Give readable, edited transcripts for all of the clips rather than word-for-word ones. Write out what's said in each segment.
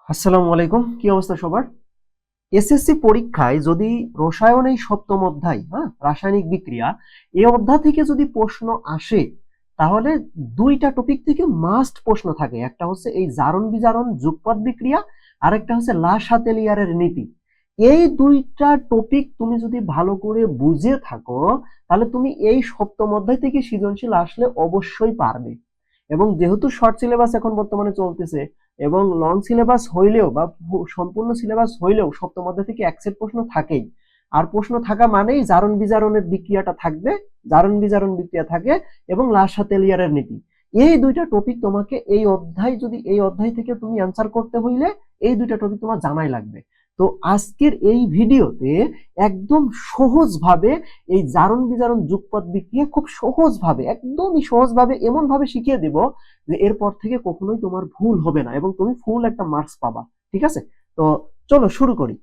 আসসালামু আলাইকুম, কি অবস্থা সবার? এসএসসি পরীক্ষায় যদি রসায়ন এই সপ্তম অধ্যায়, রাসায়নিক বিক্রিয়া, এই অধ্যায় থেকে যদি প্রশ্ন আসে, তাহলে দুইটা টপিক থেকে মাস্ট প্রশ্ন থাকে। একটা হচ্ছে এই জারণ বিজারণ যুগপৎ বিক্রিয়া, আর একটা হচ্ছে লা শাতেলিয়ারের নীতি। এই দুইটা টপিক তুমি যদি ভালো করে বুঝে থাকো, তাহলে তুমি এই সপ্তম অধ্যায় থেকে সৃজনশীল আসলে অবশ্যই পারবে। এবং যেহেতু শর্ট সিলেবাস এখন বর্তমানে চলতেছে, এবং লং সিলেবাস হইলেও বা সম্পূর্ণ সিলেবাস হইলেও সপ্তম অধ্যায় থেকে এক সেট প্রশ্ন থাকেই। আর প্রশ্ন থাকা মানেই জারণ বিজারণের বিক্রিয়াটা থাকবে, জারণ বিজারণ বিক্রিয়া থাকে, এবং লা শাতেলিয়ারের নীতি। এই দুইটা টপিক তোমাকে এই অধ্যায়, যদি এই অধ্যায় থেকে তুমি অ্যান্সার করতে হইলে এই দুইটা টপিক তোমার জানাই লাগবে। তো আজকের এই ভিডিওতে একদম সহজভাবে এই জারণ বিজারণ যুগপৎ বিক্রিয়া খুব সহজভাবে, একদমই সহজভাবে, এমন ভাবে শিখিয়ে দেব যে এরপর থেকে কখনোই তোমার ভুল হবে না এবং তুমি ফুল একটা মার্কস পাবা। ঠিক আছে? তো চলো শুরু করি।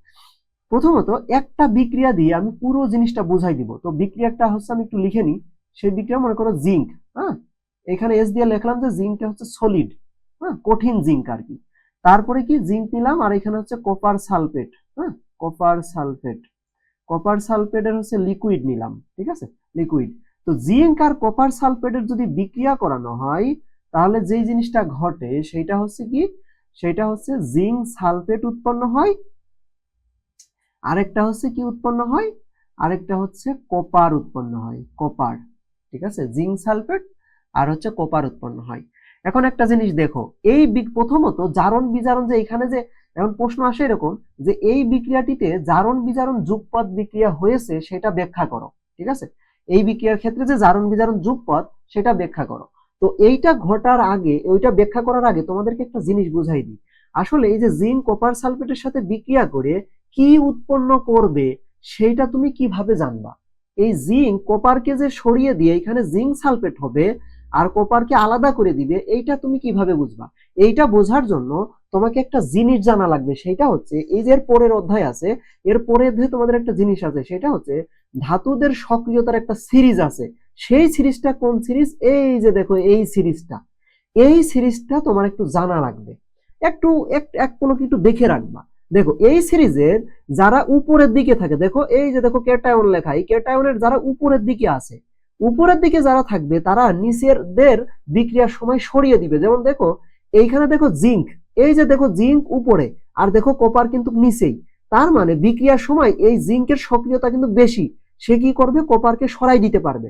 প্রথমত একটা বিক্রিয়া দিয়ে আমি পুরো জিনিসটা বুঝাই দিব। তো বিক্রিয়াটা হচ্ছে, আমি একটু লিখে নিই। সেই বিক্রিয়া মনে করো জিঙ্ক। হ্যাঁ, এখানে এস দিয়ে লিখলাম যে জিঙ্কটা হচ্ছে সলিড, কঠিন জিঙ্ক আর কি। তারপরে কি জিঙ্ক নিলাম, আর এখানে হচ্ছে কপার সালফেট। হ্যাঁ, কপার সালফেট, কপার সালফেটের হচ্ছে লিকুইড নিলাম। ঠিক আছে, লিকুইড। তো জিঙ্ক আর কপার সালফেটের যদি বিক্রিয়া করানো হয়, তাহলে যেই জিনিসটা ঘটে সেটা হচ্ছে কি, সেটা হচ্ছে জিঙ্ক সালফেট উৎপন্ন হয়, আরেকটা হচ্ছে কি উৎপন্ন হয়, আরেকটা হচ্ছে কপার উৎপন্ন হয়, কপার। ঠিক আছে, জিঙ্ক সালফেট আর হচ্ছে কপার উৎপন্ন হয়। এখন একটা জিনিস দেখো, এই প্রথমত জারণ বিজারণ, যে এখানে যে এখন প্রশ্ন আসে এরকম যে এই বিক্রিয়াটিতে জারণ বিজারণ যুগপৎ বিক্রিয়া হয়েছে সেটা ব্যাখ্যা করো। ঠিক আছে, এই বিক্রিয়ার ক্ষেত্রে যে জারণ বিজারণ যুগপৎ সেটা ব্যাখ্যা করো। তো এইটা ঘটার আগে, ওইটা ব্যাখ্যা করার আগে তোমাদেরকে একটা জিনিস বুঝাই দিই। আসলে এই যে জিঙ্ক কপার সালফেটের সাথে বিক্রিয়া করে কি উৎপন্ন করবে সেটা তুমি কিভাবে জানবা? এই জিঙ্ক কপারকে যে সরিয়ে দিয়ে এখানে জিঙ্ক সালফেট হবে আর কপারকে আলাদা করে দিবে, এইটা তুমি কিভাবে বুঝবা? এইটা বোঝার জন্য তোমাকে একটা জিনিস জানা লাগবে। সেটা হচ্ছে এই যে এর পরের অধ্যায় আছে, এর পরের অধ্যায়ে তোমাদের একটা জিনিস আছে, সেটা হচ্ছে ধাতুদের সক্রিয়তার একটা সিরিজ আছে। সেই সিরিজটা কোন সিরিজ? এই যে দেখো এই সিরিজটা, এই সিরিজটা তোমার একটু জানা লাগবে। একটু এক কোনো একটু দেখে রাখবা। দেখো এই সিরিজের যারা উপরের দিকে থাকে, দেখো এই যে দেখো ক্যাটায়ন লেখা, এই ক্যাটায়নের যারা উপরের দিকে আছে, উপরের দিকে যারা থাকবে তারা নিচের দের বিক্রিয়ার সময় সরিয়ে দিবে। যেমন দেখো এইখানে দেখো জিঙ্ক, এই যে দেখো জিঙ্ক উপরে, আর দেখো কপার কিন্তু নিচেই। তার মানে বিক্রিয়ার সময় এই জিঙ্কের সক্রিয়তা কিন্তু বেশি, সে কি করবে? কপারকে সরাই দিতে পারবে।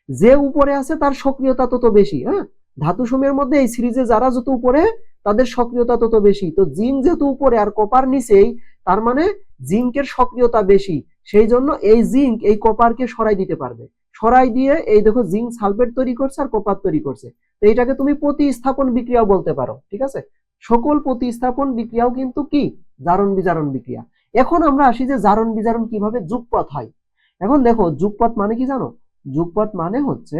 যে উপরে আছে তার সক্রিয়তা তত বেশি। হ্যাঁ, ধাতু সমূহের মধ্যে এই সিরিজে যারা যত উপরে তাদের সক্রিয়তা তত বেশি। তো জিঙ্ক যেহেতু উপরে আর কপার নিচেই, তার মানে জিঙ্কের সক্রিয়তা বেশি। সেই জন্য এই জিঙ্ক এই কপারকে সরাই দিতে পারবে। সরাই দিয়ে এই দেখো জিঙ্ক সালফেট তৈরি করছে আর কপার তৈরি করছে। তো এইটাকে তুমি প্রতিস্থাপন বিক্রিয়াও বলতে পারো। ঠিক আছে, সকল প্রতিস্থাপন বিক্রিয়াও কিন্তু কি জারণ বিজারণ বিক্রিয়া। এখন আমরা আসি যে জারণ বিজারণ কিভাবে যুগপৎ হয়। এখন দেখো যুগপৎ মানে কি জানো? যুগপৎ মানে হচ্ছে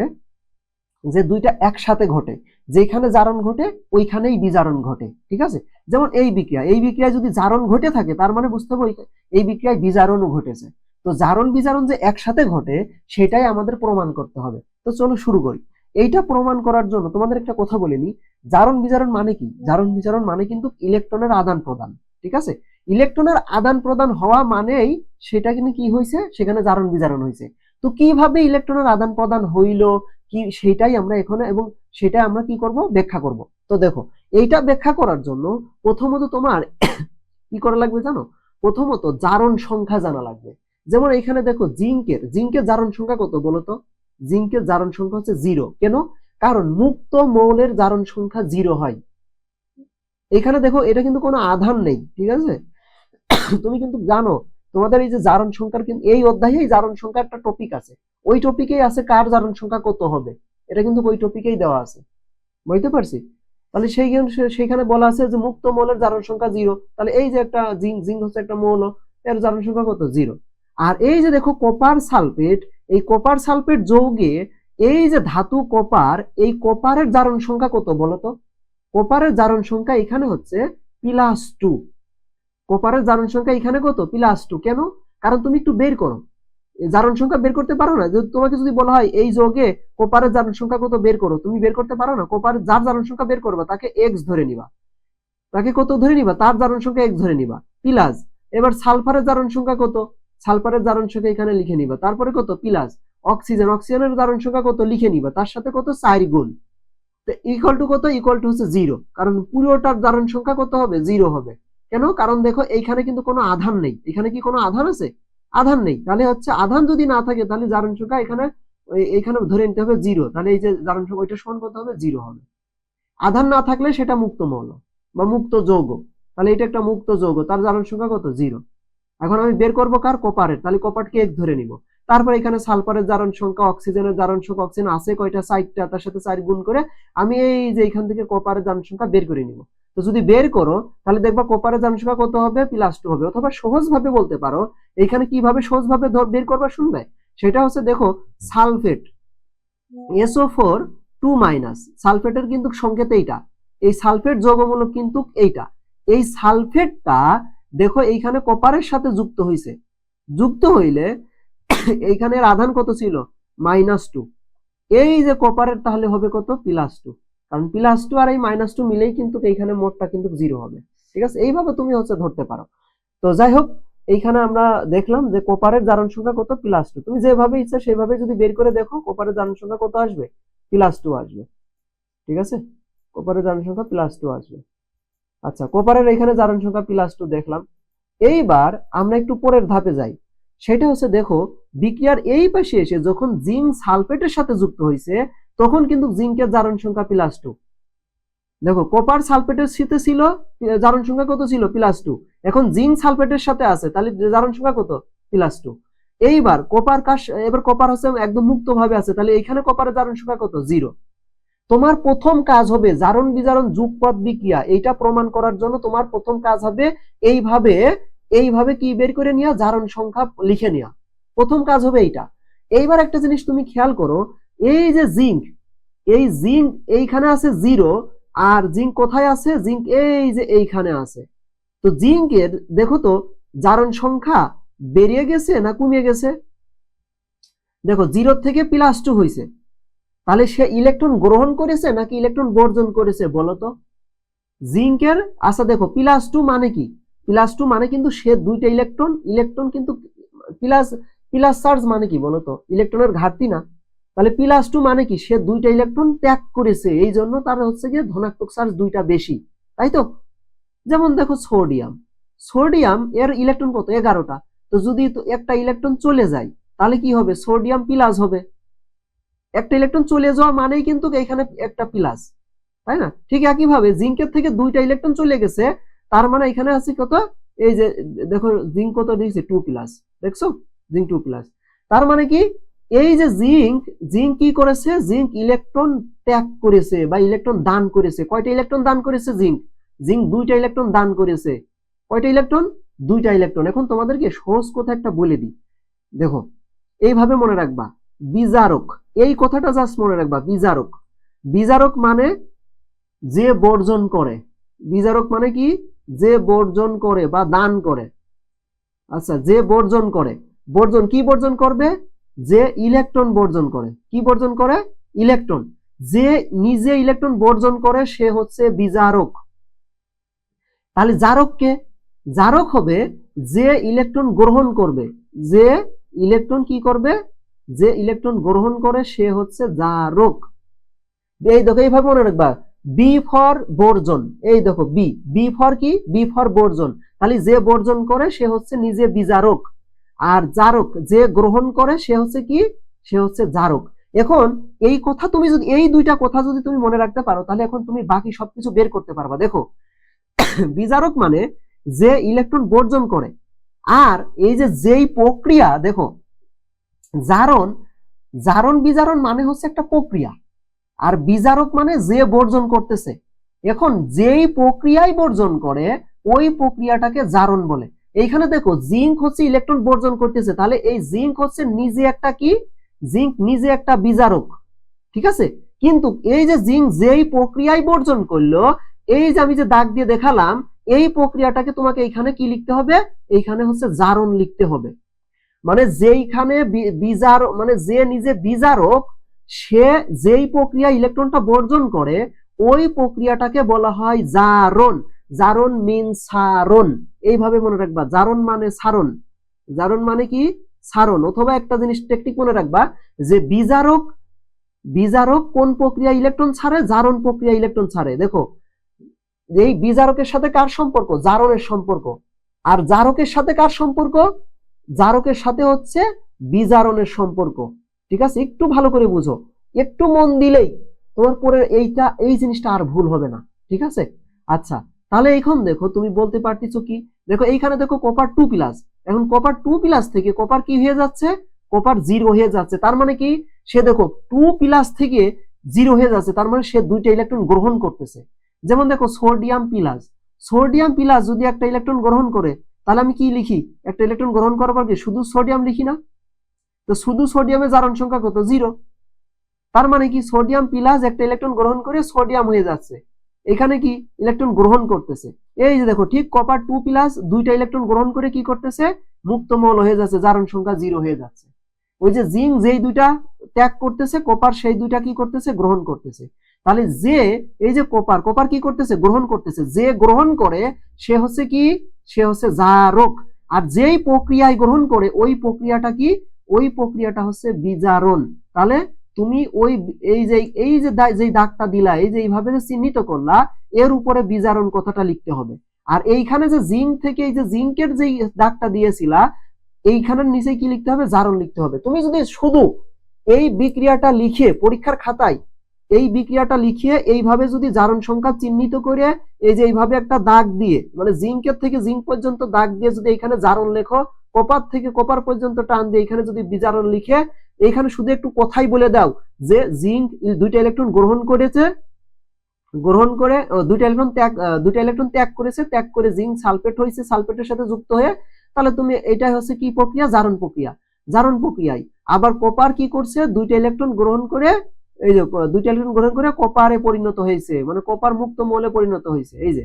যে দুইটা একসাথে ঘটে, যেখানে জারণ ঘটে ওইখানেই বিজারণ ঘটে। ঠিক আছে, যেমন এই বিক্রিয়া, এই বিক্রিয়ায় যদি জারণ ঘটে থাকে তার মানে বুঝতে হবে এই বিক্রিয়ায় বিজারণও ঘটেছে। তো জারণ বিজারণ যে একসাথে ঘটে সেটাই আমাদের প্রমাণ করতে হবে। তো চলো শুরু করি। এইটা প্রমাণ করার জন্য তোমাদের একটা কথা বলে নি, জারণ বিজারণ মানে কি? জারণ বিজারণ মানে কিন্তু ইলেকট্রনের আদান প্রদান। ঠিক আছে, ইলেকট্রনের আদান প্রদান হওয়া মানেই সেটা কিন্তু কি হয়েছে, সেখানে জারণ বিজারণ হয়েছে। তো কিভাবে ইলেকট্রনের আদান প্রদান হইলো কি, সেটাই আমরা এখানে, এবং সেটা আমরা কি করব? ব্যাখ্যা করব। তো দেখো এইটা ব্যাখ্যা করার জন্য প্রথমত তোমার কি করা লাগবে জানো? প্রথমত জারণ সংখ্যা জানা লাগবে। যেমন এখানে দেখো জিঙ্কের জারণ সংখ্যা কত বলো তো? জিঙ্কের জারণ সংখ্যা হচ্ছে 0। কেন? কারণ মুক্ত মৌলের জারণ সংখ্যা 0 হয়। এখানে দেখো এটা কিন্তু কোনো আধান নেই। ঠিক আছে, তুমি কিন্তু জানো তোমাদের এই যে জারণ সংখ্যার, কিন্তু এই অধ্যায়ে জারণ সংখ্যা একটা টপিক আছে, ওই টপিকেই আছে কার জারণ সংখ্যা কত হবে, এটা কিন্তু ওই টপিকেই দেওয়া আছে। বুঝতে পারছি? তাহলে সেইখানে বলা আছে যে মুক্ত মৌলের জারণ সংখ্যা 0। তাহলে এই যে একটা জিঙ্ক হচ্ছে একটা মৌল, এর জারণ সংখ্যা কত? 0। আর এই যে দেখো কপার সালফেট, এই কপার সালফেট যৌগে এই যে ধাতু কপার, এই কপারের জারণ সংখ্যা কত বলতো? কপারের জারণ সংখ্যা এখানে হচ্ছে +2। কপারের জারণ সংখ্যা এখানে কত? +2। কেন? কারণ তুমি একটু বের করো, জারণ সংখ্যা বের করতে পারো না? তোমাকে যদি বলা হয় এই যৌগে কপারের জারণ সংখ্যা কত বের করো, তুমি বের করতে পারো না? কপারের যার জারণ সংখ্যা বের করবা তাকে x ধরে নিবা। তাকে কত ধরে নিবা, তার জারণ সংখ্যা 1 ধরে নিবা, প্লাস এবার সালফারের জারণ সংখ্যা কত, সালফারের জারণ সংখ্যা এখানে লিখে নিবা, তারপরে কত প্লাস অক্সিজেনের জারণ সংখ্যা কত লিখে নিবা, তার সাথে কত 4 গুণ, তো ইকুয়াল টু কত, ইকুয়াল টু হচ্ছে 0, কারণ পুরোটার জারণ সংখ্যা কত হবে, 0 হবে। কেন, কারণ দেখো এইখানে কিন্তু কোনো আধান নেই, এখানে কি কোনো আধান আছে, আধান নেই, তাহলে হচ্ছে আধান যদি না থাকে তাহলে জারণ সংখ্যা এখানে ধরে নিতে হবে 0, তাহলে এই যে জারণ সংখ্যা ওইটা সমান কত হবে, 0 হবে। আধান না থাকলে সেটা মুক্ত মৌল বা মুক্ত যৌগ, তাহলে এটা একটা মুক্ত যৌগ, তার জারণ সংখ্যা কত, 0। এখন আমি বের করবো কার, কপারের, তাহলে কপারকে 1 ধরে নিব, তারপর এখানে সালফারের জারণ সংখ্যা, অক্সিজেনের জারণ সংখ্যা, অক্সিজেন আছে কয়টা, 4টা, তার সাথে 4 গুণ করে আমি এই যে এখান থেকে কপারের জারণ সংখ্যা বের করে নিব। তো যদি বের করো তাহলে দেখবা কপারের জারণ সংখ্যা কত হবে, +2 হবে। অথবা সহজ ভাবে বলতে পারো, এখানে কিভাবে সহজ ভাবে বের করবা শুনবে, সেটা হচ্ছে দেখো সালফেট SO4 2- সালফেটের কিন্তু সংকেত এইটা, এই সালফেট যৌগমূলক কিন্তু এইটা, এই সালফেটটা দেখো এইখানে কপারের সাথে যুক্ত হইছে, যুক্ত হইলে এইখানের আধান কত ছিল, -2, এই যে কপারের তাহলে হবে কত, +2, কারণ +2 আর এই -2 মিলেই কিন্তু এইখানে মোটটা কিন্তু 0 হবে। ঠিক আছে, এইভাবে তুমি হচ্ছে ধরতে পারো। তো যাই হোক, এইখানে আমরা দেখলাম যে কপারের জারণ সংখ্যা কত, +2, তুমি যেভাবে ইচ্ছা সেভাবে যদি বের করে দেখো কপারের জারণ সংখ্যা কত আসবে, +2 আসবে। ঠিক আছে, কপারের জারণ সংখ্যা +2 আসবে। আচ্ছা, কপারের এখানে জারণ সংখ্যা +2 দেখলাম। এইবার আমরা একটু পরের ধাপে যাই, সেটা হচ্ছে দেখো বিক্রিয়ার এই পাশে এসে যখন জিঙ্ক সালফেটের সাথে যুক্ত হয়েছে তখন কিন্তু জিঙ্কের জারণ সংখ্যা +2। দেখো কপার সালফেটের সাথে ছিল, জারণ সংখ্যা কত ছিল, +2, এখন জিঙ্ক সালফেটের সাথে আছে, তাহলে জারণ সংখ্যা কত, +2। এইবার কপার হচ্ছে একদম মুক্ত ভাবে আছে, তাহলে এখানে কপারের জারণ সংখ্যা কত, 0। তোমার প্রথম কাজ হবে জারণ বিজারণ যুগপৎ বিক্রিয়া, এইটা প্রমাণ করার জন্য তোমার প্রথম কাজ হবে এইভাবে কি বের করে নেওয়া, জারণ সংখ্যা লিখে নেওয়া, প্রথম কাজ হবে এইটা। এইবার একটা জিনিস তুমি খেয়াল করো, এই যে জিঙ্ক, এই জিঙ্ক এইখানে আছে 0, আর জিঙ্ক কোথায় আছে, জিঙ্ক এই যে এইখানে আছে। তো জিঙ্কের দেখো তো জারণ সংখ্যা বেরিয়ে গেছে না কমিয়ে গেছে, দেখো 0 থেকে +2 হয়েছে, তাহলে সে ইলেকট্রন গ্রহণ করেছে নাকি ইলেকট্রন বর্জন করেছে বলতো, জিঙ্কের। আচ্ছা দেখো +2 মানে কি, +2 মানে কিন্তু সে দুইটা ইলেকট্রন কিন্তু প্লাস চার্জ মানে কি বলতো, ইলেকট্রনের ঘাটতি না, তাহলে +2 মানে কি সে দুইটা ইলেকট্রন ত্যাগ করেছে, এই জন্য তার হচ্ছে গিয়ে ধনাত্মক চার্জ দুইটা বেশি, তাই তো। যেমন দেখো সোডিয়াম এর ইলেকট্রন কত, 11টা, তো যদি একটা ইলেকট্রন চলে যায় তাহলে কি হবে, সোডিয়াম প্লাস হবে, একটা ইলেকট্রন চলে যাওয়া মানেই কিন্তু এখানে একটা প্লাস, তাই না। ঠিক একইভাবে জিঙ্কের থেকে দুইটা ইলেকট্রন চলে গেছে, তার মানে এখানে আছে কত, এই যে দেখো জিঙ্ক কত দিয়েছে, 2+, দেখছো জিঙ্ক 2+, তার মানে কি এই যে জিঙ্ক কি করেছে, জিঙ্ক ইলেকট্রন ত্যাগ করেছে বা ইলেকট্রন দান করেছে। কয়টা ইলেকট্রন দান করেছে, জিঙ্ক 2টা ইলেকট্রন দান করেছে। কয়টা ইলেকট্রন, 2টা ইলেকট্রন। এখন তোমাদেরকে সহজ কথা একটা বলে দিই, দেখো এইভাবে মনে রাখবা, বিজারক, এই কথাটা জাস্ট মনে রাখবা, বিজারক মানে যে বর্জন করে, বিজারক মানে কি, যে বর্জন করে বা দান করে। আচ্ছা, যে বর্জন করে, কি বর্জন করবে, যে ইলেকট্রন বর্জন করে, কি বর্জন করে, ইলেকট্রন, যে নিজে ইলেকট্রন বর্জন করে সে হচ্ছে বিজারক। তাহলে জারক হবে যে ইলেকট্রন গ্রহণ করবে, যে ইলেকট্রন কি করবে, যে ইলেকট্রন গ্রহণ করে সে হচ্ছে জারক। এই দেখো এইভাবে মনে রাখবা, বি ফর বর্জন, এই দেখো বি ফর কি, বি ফর বর্জন, তাহলে যে বর্জন করে সে হচ্ছে নিজে বিজারক, আর জারক যে গ্রহণ করে সে হচ্ছে কি, সে হচ্ছে জারক। এখন এই কথা তুমি যদি, এই দুইটা কথা যদি তুমি মনে রাখতে পারো তাহলে এখন তুমি বাকি সবকিছু বের করতে পারবা। দেখো বিজারক মানে যে ইলেকট্রন বর্জন করে, আর এই যে যেই প্রক্রিয়া, দেখো জারণ বিজারণ মানে হচ্ছে একটা প্রক্রিয়া, আর বিজারক মানে যে বর্জন করতেছে। এখন যেই প্রক্রিয়ায় বর্জন করে ওই প্রক্রিয়াটাকে জারণ বলে। এইখানে দেখো জিঙ্ক হচ্ছে ইলেকট্রন বর্জন করতেছে, তাহলে এই জিঙ্ক হচ্ছে নিজে একটা কি, জিঙ্ক নিজে একটা বিজারক, ঠিক আছে। কিন্তু এই যে জিঙ্ক যেই প্রক্রিয়ায় বর্জন করলো, এই যে আমি যে দাগ দিয়ে দেখালাম, এই প্রক্রিয়াটাকে তোমাকে এইখানে কি লিখতে হবে, এইখানে হচ্ছে জারণ লিখতে হবে। মানে যেইখানে মানে যে নিজে বিজারক, সে যেই প্রক্রিয়া ইলেকট্রনটা বর্জন করে ওই প্রক্রিয়াটাকে বলা হয় জারণ। জারণ মিন সারণ, এইভাবে মনে রাখবা। জারণ মানে সারণ, জারণ মানে কি সারণ। অথবা একটা জিনিস টেকনিক মনে রাখবা যে বিজারক, বিজারক কোন প্রক্রিয়া ইলেকট্রন ছাড়ে? জারণ প্রক্রিয়া ইলেকট্রন ছাড়ে। দেখো এই বিজারকের সাথে কার সম্পর্ক? জারণের সম্পর্ক। আর জারকের সাথে কার সম্পর্ক? জারকের সাথে হচ্ছে বিজারণের সম্পর্ক। ঠিক আছে, একটু ভালো করে বুঝো, একটু মন দিলেই তোমার পরে এইটা এই জিনিসটা আর ভুল হবে না। ঠিক আছে, আচ্ছা তাহলে এখন দেখো তুমি বলতে পারতেছো কি, দেখো এইখানে দেখো কপার 2+, এখন কপার 2+ থেকে কপার কি হয়ে যাচ্ছে? কপার 0 হয়ে যাচ্ছে। তার মানে কি সে দেখো 2+ থেকে 0 হয়ে যাচ্ছে, তার মানে সে দুইটা ইলেকট্রন গ্রহণ করতেছে। যেমন দেখো সোডিয়াম প্লাস, সোডিয়াম প্লাস যদি একটা ইলেকট্রন গ্রহণ করে তাহলে আমি কি লিখি? একটা ইলেকট্রন গ্রহণ করার পর কি শুধু সোডিয়াম লিখি না? তো শুধু সোডিয়ামের জারণ সংখ্যা কত? 0। তার মানে কি সোডিয়াম প্লাস একটা ইলেকট্রন গ্রহণ করে সোডিয়াম হয়ে যাচ্ছে, এখানে কি ইলেকট্রন গ্রহণ করতেছে। এই যে দেখো ঠিক কপার 2+ দুইটা ইলেকট্রন গ্রহণ করে কি করতেছে? মুক্ত মৌল হয়ে যাচ্ছে, জারণ সংখ্যা 0 হয়ে যাচ্ছে। ওই যে জিঙ্ক যেই দুইটা ত্যাগ করতেছে, কপার সেই দুইটা কি করতেছে? গ্রহণ করতেছে। তাহলে যে এই যে কপার, কপার কি করতেছে? গ্রহণ করতেছে। যে গ্রহণ করে সে হচ্ছে কি? সে হচ্ছে জারক। আর যেই প্রক্রিয়ায় গ্রহণ করে ওই প্রক্রিয়াটা কি? ওই প্রক্রিয়াটা হচ্ছে বিজারণ। তাহলে তুমি ওই এই যে যেই দাগটা দিলা, এই যে এইভাবে যে চিহ্নিত করলা, এর উপরে বিজারণ কথাটা লিখতে হবে। আর এইখানে যে জিঙ্ক থেকে এই যে জিঙ্কের যেই দাগটা দিয়েছিলা, এইখানের নিচে কি লিখতে হবে? জারণ লিখতে হবে। তুমি যদি শুধু এই বিক্রিয়াটা লিখে পরীক্ষার খাতায় এই বিক্রিয়াটা লিখিয়ে এইভাবে যদি জারণ সংখ্যা চিহ্নিত করে এই যে এইভাবে একটা দাগ দিয়ে, মানে জিঙ্কের থেকে জিঙ্ক পর্যন্ত দাগ দিয়ে যদি এখানে জারণ লেখো, কপার থেকে কপার পর্যন্ত টান দিয়ে এখানে যদি বিজারণ লিখে এইখানে শুধু একটু কথাই বলে দাও যে জিঙ্ক দুইটা ইলেকট্রন গ্রহণ করেছে, গ্রহণ করে দুইটা ইলেকট্রন ত্যাগ করেছে, ত্যাগ করে জিঙ্ক সালফেট হয়েছে, সালফেটের সাথে যুক্ত হয়ে, তাহলে তুমি এটা হচ্ছে কি প্রক্রিয়া? জারণ প্রক্রিয়া। জারণ প্রক্রিয়ায় আবার কপার কি করছে? দুইটা ইলেকট্রন গ্রহণ করে, এই যে দুইটা ইলেকট্রন গ্রহণ করে কপারে পরিণত হয়েছে, মানে কপার মুক্ত মৌলে পরিণত হয়েছে। এই যে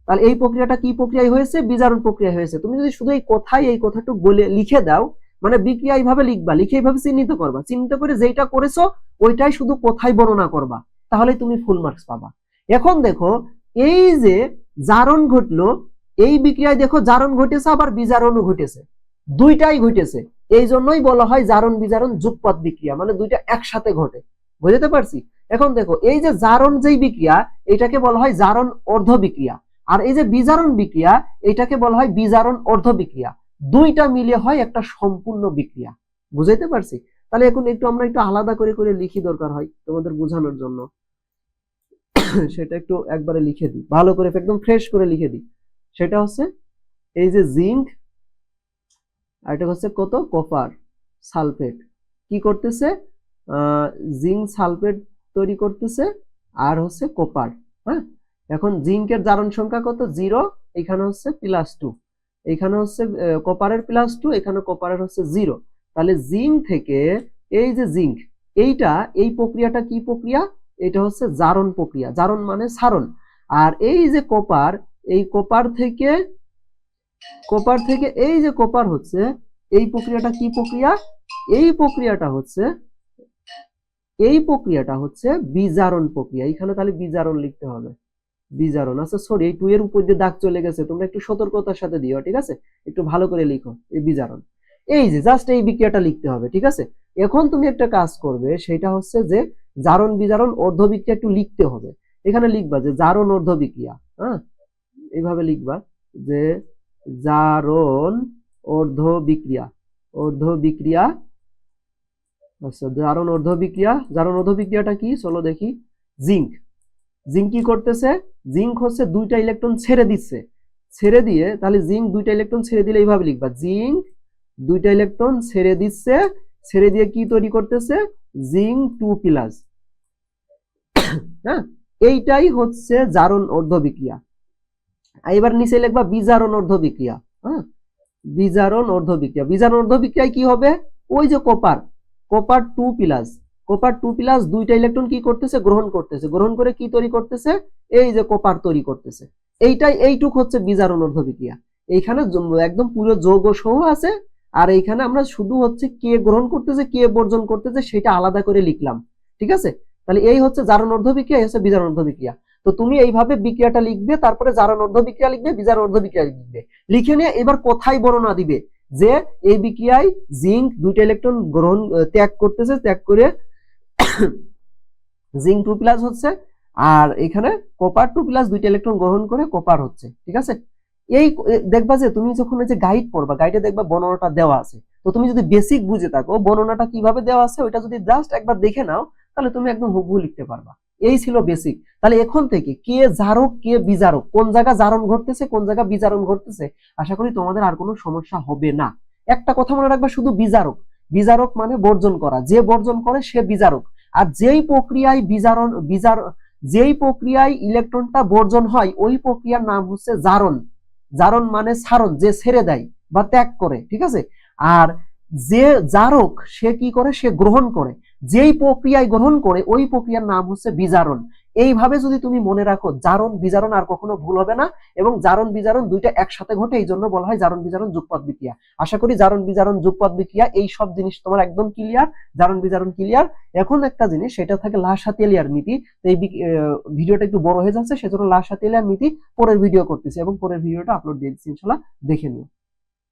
তাহলে এই প্রক্রিয়াটা কি প্রক্রিয়ায় হয়েছে? বিজারণ প্রক্রিয়া হয়েছে। তুমি যদি শুধু এই কথাই এই কথাটুকু বলে লিখে দাও, মানে বিক্রিয়া এইভাবে লিখবা, লিখে এইভাবে চিহ্নিত করবা, চিহ্নিত করে যেটা করেছো ওইটাই শুধু কথাই বর্ণনা করবা, তাহলে তুমি ফুল মার্কস পাবা। এখন দেখো এই যে জারণ ঘটলো, এই বিক্রিয়ায় দেখো জারণ ঘটেছে আবার বিজারণও ঘটেছে, দুইটাই ঘটেছে। এই জন্যই বলা হয় জারণ বিজারণ যুগপৎ বিক্রিয়া, মানে দুইটা একসাথে ঘটে। বুঝতে পারছি? এখন দেখো এই যে জারণ যেই বিক্রিয়া, এটাকে বলা হয় জারণ অর্ধ বিক্রিয়া। আর এই যে বিজারণ বিক্রিয়া, এটাকে বলা হয় বিজারণ অর্ধ বিক্রিয়া। দুইটা মিলে হয় একটা সম্পূর্ণ বিক্রিয়া। বুঝাইতে পারছি? তাহলে এখন একটু আমরা একটু আলাদা করে করে লিখি, দরকার হয় তোমাদের বোঝানোর জন্য। সেটা একটু একবারে লিখে দিই, ভালো করে একদম ফ্রেশ করে লিখে দিই। সেটা হচ্ছে এই যে জিঙ্ক, আর এটা হচ্ছে কত? কপার সালফেট কি করতেছে? জিঙ্ক সালফেট তৈরি করতেছে, আর হচ্ছে কপার। হ্যাঁ, এখন জিঙ্কের জারণ সংখ্যা কত? 0। এখানে হচ্ছে +2, এখানে হচ্ছে কপারের +2, এখানে কপারের হচ্ছে 0। তাহলে জিঙ্ক থেকে এই যে জিঙ্ক, এইটা এই প্রক্রিয়াটা কি প্রক্রিয়া? এটা হচ্ছে জারণ প্রক্রিয়া। জারণ মানে সারণ। আর এই যে কপার, এই কপার থেকে এই যে কপার হচ্ছে, এই প্রক্রিয়াটা কি প্রক্রিয়া? এই প্রক্রিয়াটা হচ্ছে বিজারণ প্রক্রিয়া। এখানে তাহলে বিজারণ লিখতে হবে, বিজারণ। আচ্ছা সরি, এই 2 এর উপর দিয়ে দাগ চলে গেছে, তোমরা একটু সতর্কতার সাথে দিও, ঠিক আছে? একটু ভালো করে লিখো এই বিজারণ। এই যে জাস্ট এই বিক্রিয়াটা লিখতে হবে, ঠিক আছে? এখন তুমি একটা কাজ করবে, সেটা হচ্ছে যে জারণ বিজারণ অর্ধ বিক্রিয়া একটু লিখতে হবে। এখানে লিখবা যে জারণ অর্ধ বিক্রিয়া। হ্যাঁ, এইভাবে লিখবা যে জারণ অর্ধ বিক্রিয়া, অর্ধ বিক্রিয়া। আচ্ছা, জারণ অর্ধ বিক্রিয়া, জারণ অর্ধ বিক্রিয়াটা কি? চলো দেখি। জিঙ্ক, জিঙ্ক কি করতেছে? জিঙ্ক হচ্ছে দুইটা ইলেকট্রন ছেড়ে দিচ্ছে, ছেড়ে দিয়ে, তাহলে জিঙ্ক দুইটা ইলেকট্রন ছেড়ে দিলে এইভাবে লিখবা, জিঙ্ক দুইটা ইলেকট্রন ছেড়ে দিচ্ছে, ছেড়ে দিয়ে কি তৈরি করতেছে? জিঙ্ক 2+। হ্যাঁ, এইটাই হচ্ছে জারণ অর্ধ বিক্রিয়া। এবার নিচে লিখবা বিজারণ অর্ধ বিক্রিয়া। হ্যাঁ, বিজারণ অর্ধ বিক্রিয়া। বিজারণ অর্ধ বিক্রিয়ায় কি হবে? ওই যে কপার 2+, দুইটা ইলেকট্রন কি করতেছে? গ্রহণ করতেছে, গ্রহণ করে কি তৈরি করতেছে? এই যে কপার তৈরি করতেছে। এইটুক হচ্ছে বিজারণ অর্ধ বিক্রিয়া। এইখানে একদম পুরো যৌগ সহ আছে, আর এইখানে আমরা শুধু হচ্ছে কে গ্রহণ করতেছে কে বর্জন করতেছে সেটা আলাদা করে লিখলাম, ঠিক আছে? তাহলে এই হচ্ছে জারণ অর্ধ বিক্রিয়া, এই হচ্ছে বিজারণ অর্ধ বিক্রিয়া। তো তুমি এইভাবে বিক্রিয়াটা লিখবে, তারপরে জারণ অর্ধ বিক্রিয়া লিখবে, বিজারণ অর্ধ বিক্রিয়া লিখবে। লিখে নিয়ে এবার কোথায় বর্ণনা দিবে যে এই বিক্রিয়ায় জিঙ্ক 2টা ইলেকট্রন গ্রহণ ত্যাগ করতেছে, ত্যাগ করে জিঙ্ক 2+ হচ্ছে, আর এখানে কপার 2+ 2টা ইলেকট্রন গ্রহণ করে কপার হচ্ছে। ঠিক আছে, এই দেখবা যে তুমি যখন এই যে গাইড পড়বা, গাইডে দেখবা বর্ণনাটা দেওয়া আছে। তো তুমি যদি বেসিক বুঝে থাকো বর্ণনাটা কিভাবে দেওয়া আছে ওইটা যদি জাস্ট একবার দেখে নাও, তাহলে তুমি একদম হুবহু লিখতে পারবা। এই ছিল বেসিক। তাহলে এখন থেকে কে জারক কে বিজারক, কোন জায়গা জারণ ঘটতেছে কোন জায়গা বিজারণ ঘটতেছে, আশা করি তোমাদের আর কোনো সমস্যা হবে না। একটা কথা মনে রাখবা, শুধু বিজারক, বিজারক মানে বর্জন করা, যে বর্জন করে সে বিজারক। আর যেই প্রক্রিয়ায় যেই প্রক্রিয়ায় ইলেকট্রনটা বর্জন হয় ওই প্রক্রিয়ার নাম হচ্ছে জারণ। জারণ মানে ছাড়ন, যে ছেড়ে দেয় বা ত্যাগ করে। ঠিক আছে, আর যে জারক সে কি করে, সে গ্রহণ করে, যেই প্রক্রিয়ায় গ্রহণ করে ওই প্রক্রিয়ার নাম হচ্ছে বিজারণ। এইভাবে যদি তুমি মনে রাখো, জারণ বিজারণ আর কখনো ভুল হবে না। এবং জারণ বিজারণ দুইটা একসাথে ঘটে, এই জন্য বলা হয় জারণ বিজারণ যুগপৎ বিক্রিয়া। আশা করি জারণ বিজারণ যুগপৎ বিক্রিয়া এই সব জিনিস তোমার একদম ক্লিয়ার, জারণ বিজারণ ক্লিয়ার। এখন একটা জিনিস, সেটা থাকে লা শাতেলিয়ার নীতি। তো এই ভিডিওটা একটু বড় হয়ে যাচ্ছে, সেজন্য লা শাতেলিয়ার নীতি পরের ভিডিও করতেছি এবং পরের ভিডিওটা আপলোড দিয়ে দিচ্ছি, ইনশাআল্লাহ দেখে নিও।